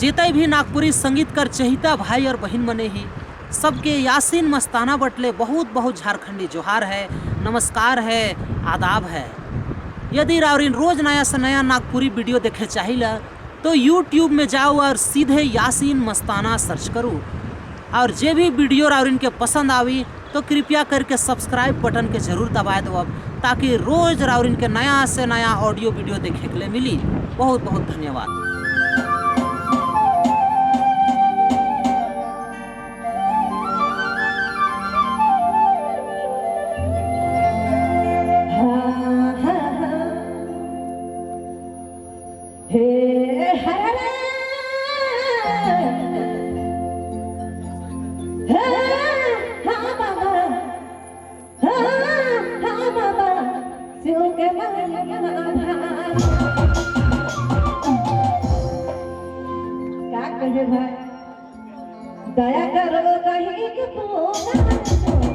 जेते भी नागपुरी संगीत कर चहिता भाई और बहन मने ही सबके यासीन मस्ताना बटले बहुत बहुत झारखंडी जोहार है, नमस्कार है, आदाब है। यदि राउरिन रोज नया से नया नागपुरी वीडियो देखे चाहिए तो यूट्यूब में जाओ और सीधे यासीन मस्ताना सर्च करो। और जे भी वीडियो राउरिन के पसंद आवी तो कृपया करके सब्सक्राइब बटन के जरूर दबा दो ताकि रोज राउरिन के नया से नया ऑडियो वीडियो देखे के लिए मिली। बहुत बहुत धन्यवाद। क्या कहे भाई दया करो कहीं के पोगा